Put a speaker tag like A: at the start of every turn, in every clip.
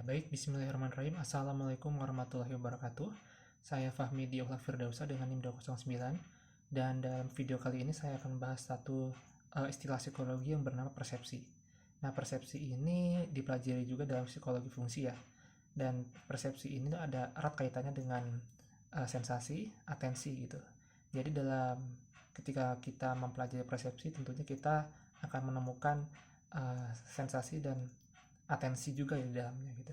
A: Baik, bismillahirrahmanirrahim. Assalamualaikum warahmatullahi wabarakatuh. Saya Fahmi Diokla Firdausa dengan NIM 209. Dan dalam video kali ini saya akan membahas satu istilah psikologi yang bernama persepsi. Nah, persepsi ini dipelajari juga dalam psikologi fungsi ya. Dan persepsi ini ada erat kaitannya dengan sensasi, atensi gitu. Jadi ketika kita mempelajari persepsi, tentunya kita akan menemukan sensasi dan atensi juga di dalamnya gitu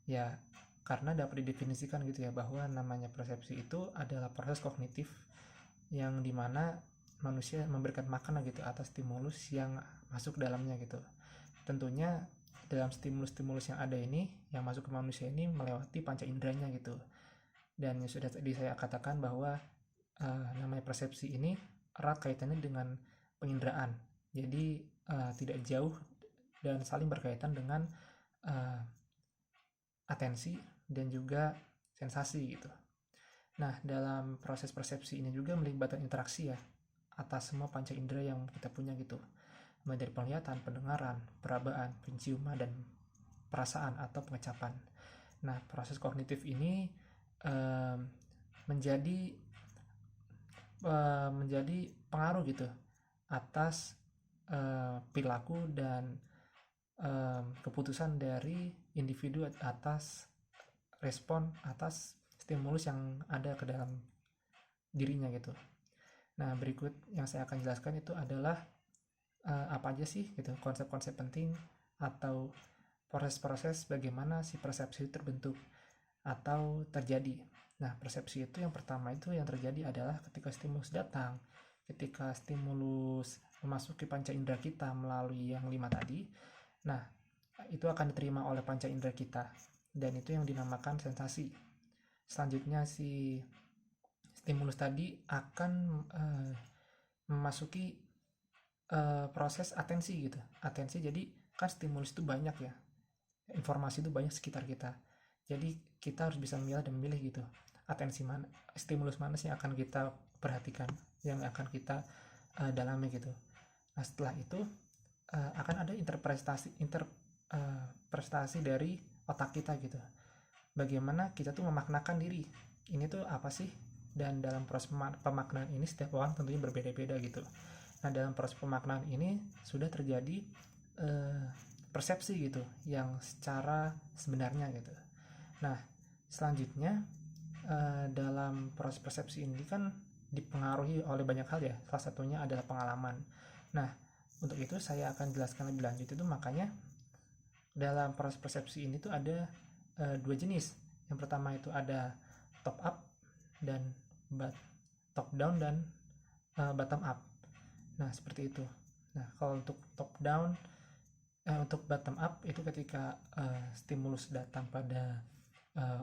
A: ya, karena dapat didefinisikan gitu ya bahwa namanya persepsi itu adalah proses kognitif yang dimana manusia memberikan makna gitu atas stimulus yang masuk dalamnya gitu. Tentunya dalam stimulus-stimulus yang ada ini yang masuk ke manusia ini melewati panca inderanya gitu. Dan yang sudah tadi saya katakan bahwa namanya persepsi ini erat kaitannya dengan penginderaan, jadi tidak jauh dan saling berkaitan dengan atensi dan juga sensasi gitu. Nah, dalam proses persepsi ini juga melibatkan interaksi ya atas semua panca indera yang kita punya gitu, mulai dari penglihatan, pendengaran, perabaan, penciuman, dan perasaan atau pengecapan. Nah, proses kognitif ini menjadi pengaruh gitu atas perilaku dan keputusan dari individu atas respon atas stimulus yang ada ke dalam dirinya gitu. Nah, berikut yang saya akan jelaskan itu adalah apa aja sih gitu konsep-konsep penting atau proses-proses bagaimana si persepsi terbentuk atau terjadi. Nah, persepsi itu yang pertama itu yang terjadi adalah ketika stimulus datang, ketika stimulus memasuki panca indera kita melalui yang 5 tadi. Nah, itu akan diterima oleh panca indera kita dan itu yang dinamakan sensasi. Selanjutnya si stimulus tadi akan memasuki proses atensi gitu. Atensi, jadi kan stimulus itu banyak ya, informasi itu banyak sekitar kita, jadi kita harus bisa memilah dan memilih gitu atensi mana, stimulus mana sih yang akan kita perhatikan, yang akan kita dalami gitu. Nah, setelah itu akan ada interpretasi dari otak kita gitu, bagaimana kita tuh memaknakan diri ini tuh apa sih. Dan dalam proses pemaknaan ini setiap orang tentunya berbeda-beda gitu. Nah, dalam proses pemaknaan ini sudah terjadi persepsi gitu yang secara sebenarnya gitu. Nah, selanjutnya dalam proses persepsi ini kan dipengaruhi oleh banyak hal ya, salah satunya adalah pengalaman. Nah, untuk itu saya akan jelaskan lebih lanjut itu, makanya dalam proses persepsi ini tuh ada dua jenis. Yang pertama itu ada top up dan top down dan bottom up. Nah, seperti itu. Nah, kalau untuk top down, untuk bottom up itu ketika stimulus datang pada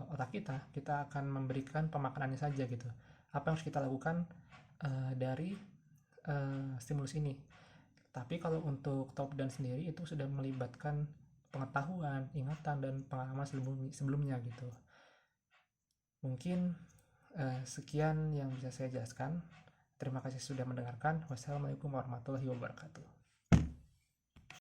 A: otak kita akan memberikan pemaknaannya saja gitu. Apa yang harus kita lakukan dari stimulus ini. Tapi kalau untuk top down sendiri itu sudah melibatkan pengetahuan, ingatan, dan pengalaman sebelumnya gitu. Mungkin sekian yang bisa saya jelaskan. Terima kasih sudah mendengarkan. Wassalamualaikum warahmatullahi wabarakatuh.